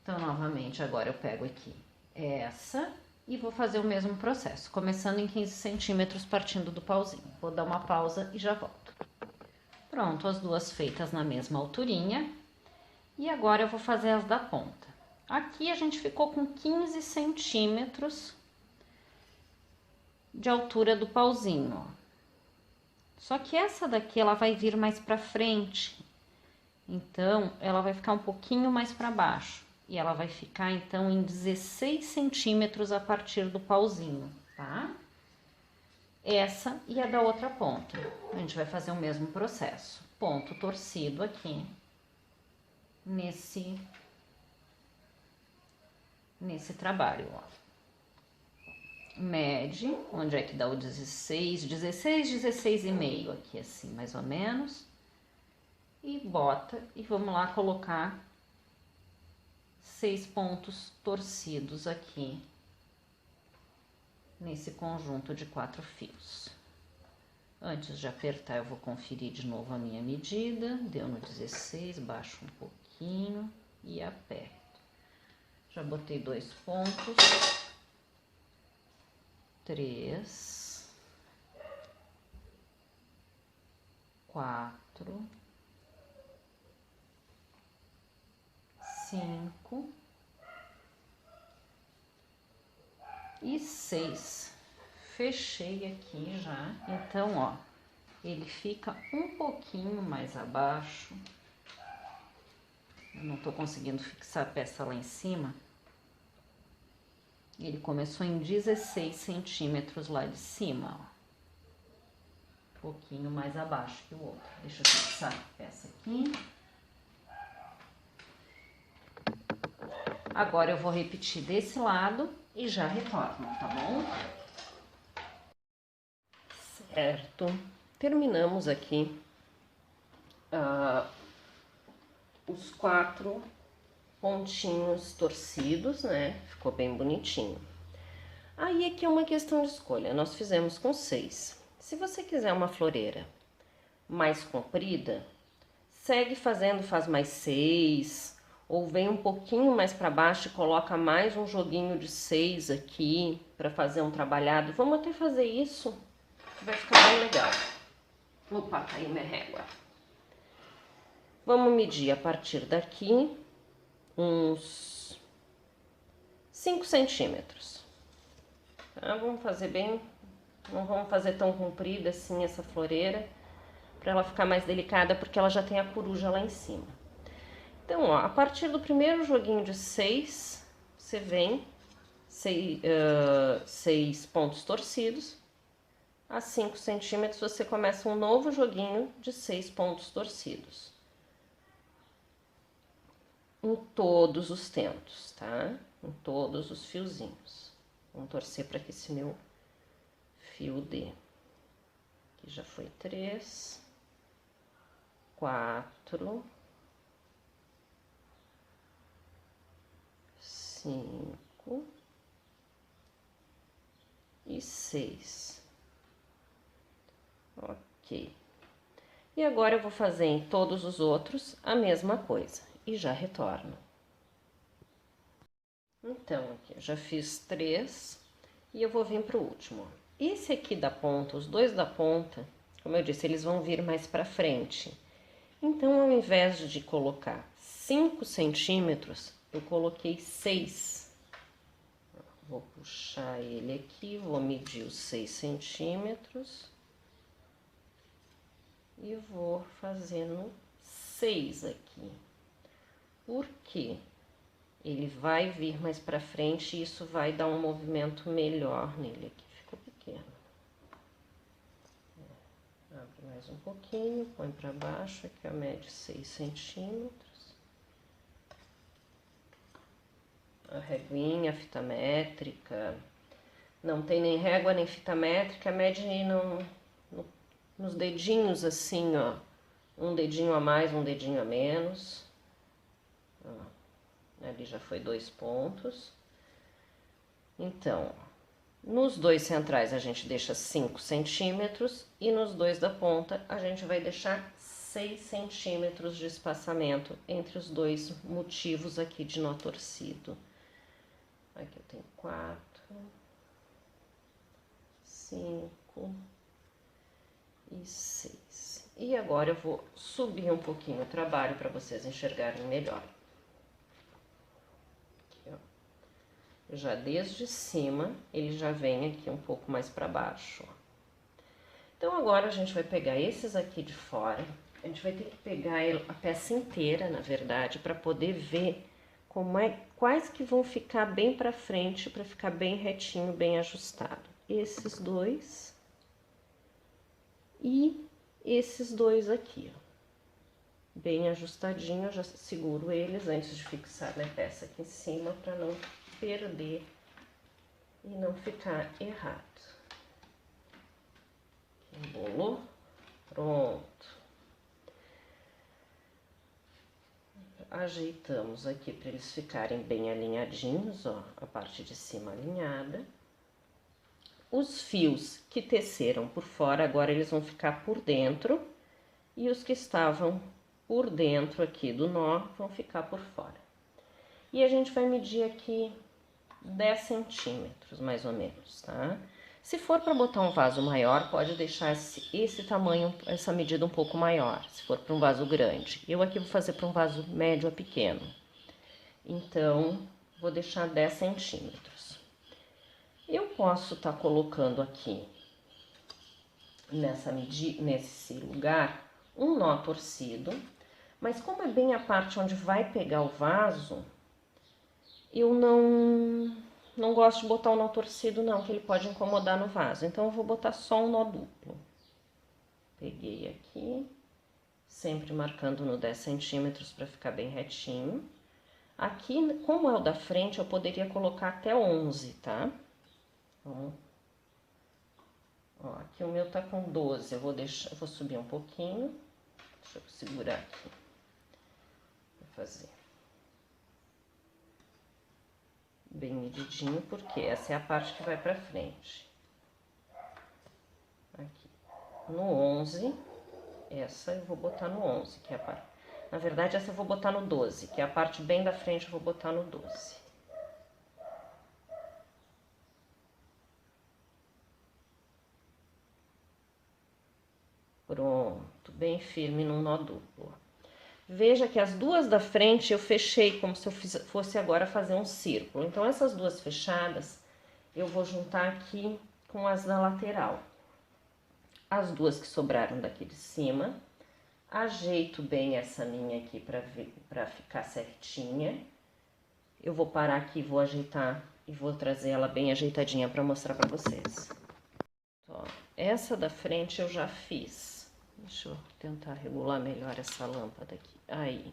Então, novamente, agora eu pego aqui essa e vou fazer o mesmo processo, começando em 15 centímetros, partindo do pauzinho. Vou dar uma pausa e já volto. Pronto, as duas feitas na mesma alturinha. E agora eu vou fazer as da ponta. Aqui a gente ficou com 15 centímetros de altura do pauzinho, ó. Só que essa daqui, ela vai vir mais pra frente. Então, ela vai ficar um pouquinho mais pra baixo. E ela vai ficar, então, em 16 centímetros a partir do pauzinho, tá? Essa e a da outra ponta. A gente vai fazer o mesmo processo. Ponto torcido aqui, nesse trabalho, ó. mede, onde é que dá o 16, 16, 16,5 aqui assim, mais ou menos. E bota, e vamos lá colocar 6 pontos torcidos aqui nesse conjunto de 4 fios. Antes de apertar, eu vou conferir de novo a minha medida. Deu no 16, baixo um pouquinho e aperto. Já botei 2 pontos. 3, 4, 5 e 6. Fechei aqui já. Então, ó, ele fica um pouquinho mais abaixo. Eu não tô conseguindo fixar a peça lá em cima. Ele começou em 16 centímetros lá de cima, ó. Um pouquinho mais abaixo que o outro. Deixa eu fixar a peça aqui. Agora eu vou repetir desse lado e já retorno, tá bom? Certo. Terminamos aqui os 4 pontinhos torcidos, né? Ficou bem bonitinho. Aí aqui é uma questão de escolha. Nós fizemos com 6. Se você quiser uma floreira mais comprida, segue fazendo, faz mais 6, ou vem um pouquinho mais para baixo e coloca mais um joguinho de 6 aqui para fazer um trabalhado. Vamos até fazer isso, que vai ficar bem legal. Opa, caiu minha régua. Vamos medir a partir daqui uns 5 centímetros. Tá? Vamos fazer bem, não vamos fazer tão comprida assim essa floreira, para ela ficar mais delicada, porque ela já tem a coruja lá em cima. Então, ó, a partir do primeiro joguinho de 6, você vem 6 pontos torcidos. A 5 centímetros você começa um novo joguinho de 6 pontos torcidos. Em todos os tentos, tá? Em todos os fiozinhos. Vamos torcer para que esse meu fio dê. Aqui já foi 3, 4, 5 e 6. Ok. E agora eu vou fazer em todos os outros a mesma coisa e já retorno. Então, aqui eu já fiz 3 e eu vou vir para o último. Esse aqui da ponta, os dois da ponta, como eu disse, eles vão vir mais para frente. Então, ao invés de colocar 5 centímetros, eu coloquei 6. Vou puxar ele aqui, vou medir os 6 centímetros. E vou fazendo 6 aqui. Por quê? Ele vai vir mais pra frente e isso vai dar um movimento melhor nele. Aqui ficou pequeno. Abre mais um pouquinho, põe pra baixo, aqui a mede 6 centímetros. A reguinha, a fita métrica. Não tem nem régua nem fita métrica, mede nos dedinhos assim, ó. Um dedinho a mais, um dedinho a menos. Ó, ali já foi 2 pontos. Então, nos 2 centrais a gente deixa 5 centímetros e nos 2 da ponta a gente vai deixar 6 centímetros de espaçamento entre os 2 motivos aqui de nó torcido. Aqui eu tenho 4, 5 e 6. E agora eu vou subir um pouquinho o trabalho para vocês enxergarem melhor. Aqui, ó. Já desde cima, ele já vem aqui um pouco mais para baixo, ó. Então, agora a gente vai pegar esses aqui de fora. A gente vai ter que pegar a peça inteira, na verdade, para poder ver quais que vão ficar bem para frente, para ficar bem retinho, bem ajustado. Esses dois e esses dois aqui, ó. Bem ajustadinho, eu já seguro eles antes de fixar minha peça aqui em cima, para não perder e não ficar errado. Embolou, pronto. Ajeitamos aqui para eles ficarem bem alinhadinhos, ó, a parte de cima alinhada. Os fios que teceram por fora, agora eles vão ficar por dentro, e os que estavam por dentro aqui do nó vão ficar por fora. E a gente vai medir aqui 10 centímetros, mais ou menos, tá? Se for para botar um vaso maior, pode deixar esse tamanho, essa medida um pouco maior, se for para um vaso grande. Eu aqui vou fazer para um vaso médio a pequeno. Então, vou deixar 10 centímetros. Eu posso estar colocando aqui, nesse lugar, um nó torcido, mas como é bem a parte onde vai pegar o vaso, eu não gosto de botar o nó torcido não, que ele pode incomodar no vaso. Então, eu vou botar só um nó duplo. Peguei aqui, sempre marcando no 10 centímetros para ficar bem retinho. Aqui, como é o da frente, eu poderia colocar até 11, tá? Vamos. Ó, aqui o meu tá com 12, eu vou subir um pouquinho. Deixa eu segurar aqui. Vou fazer bem medidinho, porque essa é a parte que vai pra frente. Aqui, no 11, essa eu vou botar no 11, que é a parte... Na verdade, essa eu vou botar no 12, que é a parte bem da frente, eu vou botar no 12. Pronto, bem firme num nó duplo. Veja que as duas da frente eu fechei como se eu fosse agora fazer um círculo. Então, essas duas fechadas eu vou juntar aqui com as da lateral. As duas que sobraram daqui de cima, ajeito bem essa minha aqui para ficar certinha. Eu vou parar aqui, vou ajeitar e vou trazer ela bem ajeitadinha para mostrar para vocês. Ó, essa da frente eu já fiz. Deixa eu tentar regular melhor essa lâmpada aqui. Aí.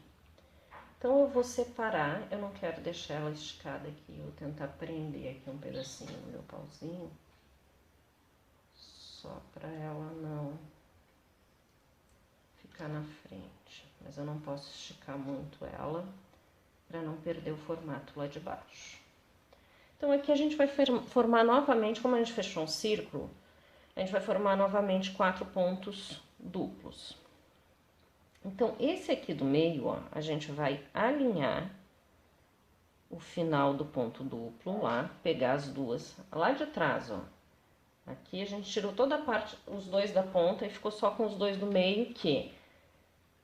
Então, eu vou separar, eu não quero deixar ela esticada aqui, eu vou tentar prender aqui um pedacinho do meu pauzinho, só para ela não ficar na frente. Mas eu não posso esticar muito ela, para não perder o formato lá de baixo. Então, aqui a gente vai formar novamente, como a gente fechou um círculo, a gente vai formar novamente 4 pontos duplos. Então, esse aqui do meio, ó, a gente vai alinhar o final do ponto duplo lá, pegar as duas lá de trás, ó. Aqui a gente tirou toda a parte, os dois da ponta e ficou só com os dois do meio, que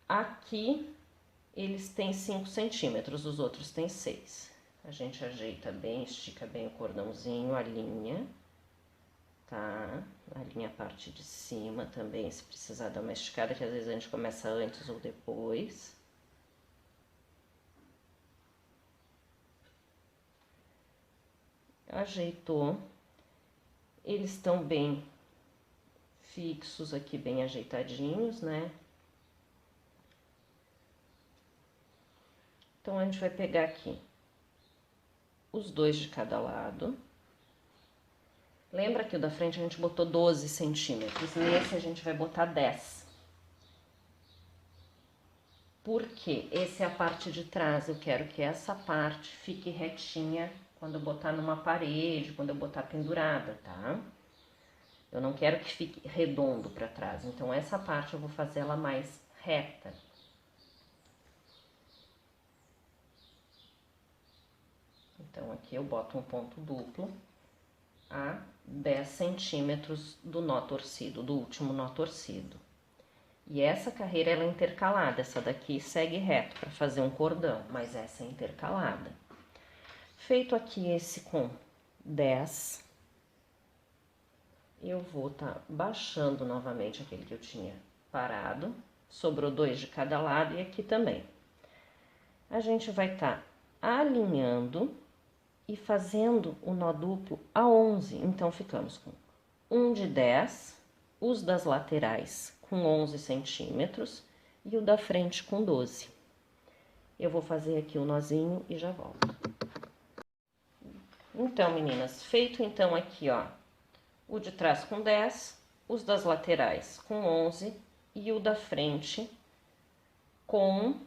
aqui eles têm 5 centímetros, os outros têm 6. A gente ajeita bem, estica bem o cordãozinho, alinha, tá? Alinha a parte de cima também, se precisar dar uma esticada, que às vezes a gente começa antes ou depois. Ajeitou. Eles estão bem fixos aqui, bem ajeitadinhos, né? Então, a gente vai pegar aqui os dois de cada lado. Lembra que o da frente a gente botou 12 centímetros, nesse a gente vai botar 10. Porque essa é a parte de trás, eu quero que essa parte fique retinha quando eu botar numa parede, quando eu botar pendurada, tá? Eu não quero que fique redondo para trás, então essa parte eu vou fazer ela mais reta. Então, aqui eu boto um ponto duplo a 10 centímetros do nó torcido, do último nó torcido. E essa carreira, ela é intercalada, essa daqui segue reto para fazer um cordão, mas essa é intercalada. Feito aqui esse com 10, eu vou estar baixando novamente aquele que eu tinha parado, sobrou 2 de cada lado e aqui também. A gente vai estar alinhando e fazendo o nó duplo a 11, então ficamos com um de 10, os das laterais com 11 centímetros e o da frente com 12. Eu vou fazer aqui o nozinho e já volto. Então, meninas, feito então aqui, ó, o de trás com 10, os das laterais com 11 e o da frente com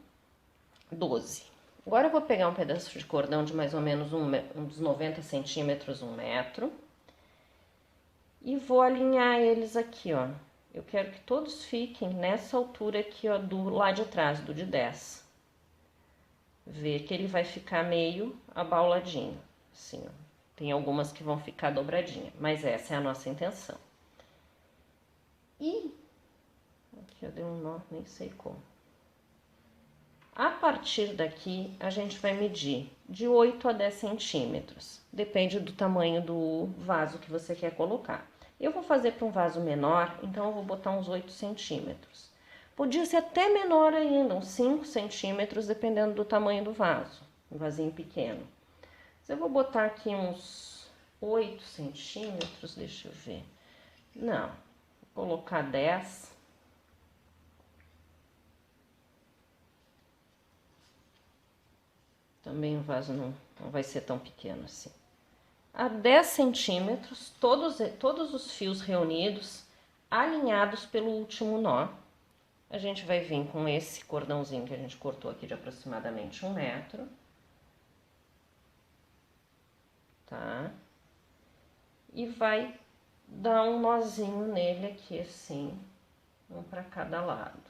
12. Agora eu vou pegar um pedaço de cordão de mais ou menos uns 90 centímetros, 1 metro. E vou alinhar eles aqui, ó. Eu quero que todos fiquem nessa altura aqui, ó, do lá de trás, do de 10. Vê que ele vai ficar meio abauladinho, assim, ó. Tem algumas que vão ficar dobradinha, mas essa é a nossa intenção. E aqui eu dei um nó, nem sei como. A partir daqui, a gente vai medir de 8 a 10 centímetros. Depende do tamanho do vaso que você quer colocar. Eu vou fazer para um vaso menor, então eu vou botar uns 8 centímetros. Podia ser até menor ainda, uns 5 centímetros, dependendo do tamanho do vaso. Um vasinho pequeno. Mas eu vou botar aqui uns 8 centímetros, deixa eu ver. Não, vou colocar 10. Também o vaso não vai ser tão pequeno assim. A 10 centímetros, todos os fios reunidos, alinhados pelo último nó. A gente vai vir com esse cordãozinho que a gente cortou aqui de aproximadamente 1 metro. Tá? E vai dar um nozinho nele aqui assim, um para cada lado.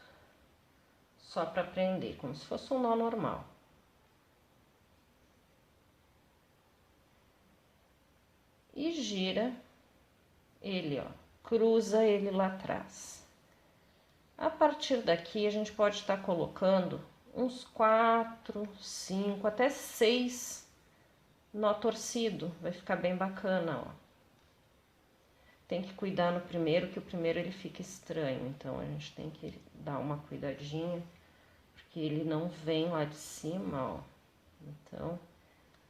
Só para prender, como se fosse um nó normal. E gira ele, ó, cruza ele lá atrás. A partir daqui, a gente pode estar colocando uns 4, 5, até 6 nó torcido. Vai ficar bem bacana, ó. Tem que cuidar no primeiro, que o primeiro ele fica estranho. Então, a gente tem que dar uma cuidadinha, porque ele não vem lá de cima, ó. Então,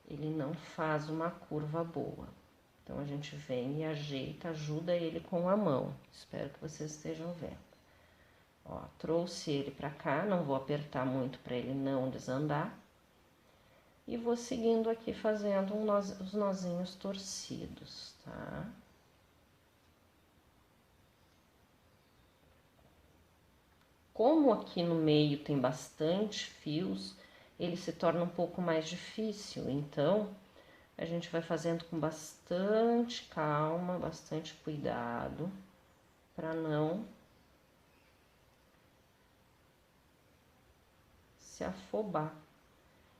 ele não faz uma curva boa. Então, a gente vem e ajeita, ajuda ele com a mão. Espero que vocês estejam vendo. Ó, trouxe ele pra cá, não vou apertar muito para ele não desandar. E vou seguindo aqui fazendo os nozinhos torcidos, tá? Como aqui no meio tem bastante fios, ele se torna um pouco mais difícil, então a gente vai fazendo com bastante calma, bastante cuidado, para não se afobar.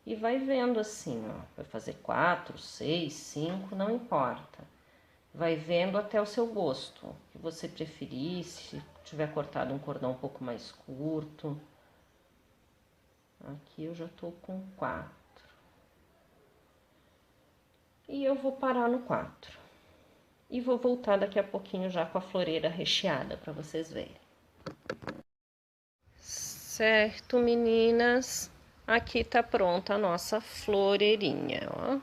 E vai vendo assim, ó, vai fazer 4, 6, 5, não importa. Vai vendo até o seu gosto, o que você preferir, se tiver cortado um cordão um pouco mais curto. Aqui eu já tô com 4. E eu vou parar no 4. E vou voltar daqui a pouquinho já com a floreira recheada, para vocês verem. Certo, meninas? Aqui tá pronta a nossa floreirinha, ó.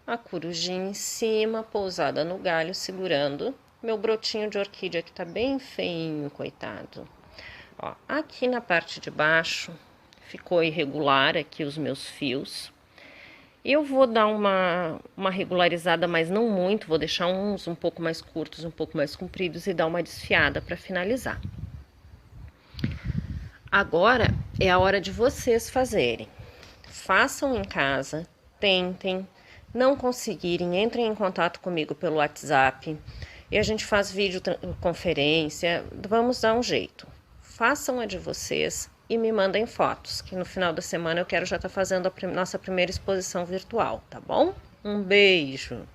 A corujinha em cima, pousada no galho, segurando meu brotinho de orquídea, que tá bem feinho, coitado. Ó, aqui na parte de baixo, ficou irregular aqui os meus fios. Eu vou dar uma regularizada, mas não muito, vou deixar uns um pouco mais curtos, um pouco mais compridos e dar uma desfiada para finalizar. Agora é a hora de vocês fazerem. Façam em casa, tentem. Não conseguirem, entrem em contato comigo pelo WhatsApp e a gente faz videoconferência, vamos dar um jeito. Façam a de vocês e me mandem fotos, que no final da semana eu quero já estar fazendo a nossa primeira exposição virtual, tá bom? Um beijo!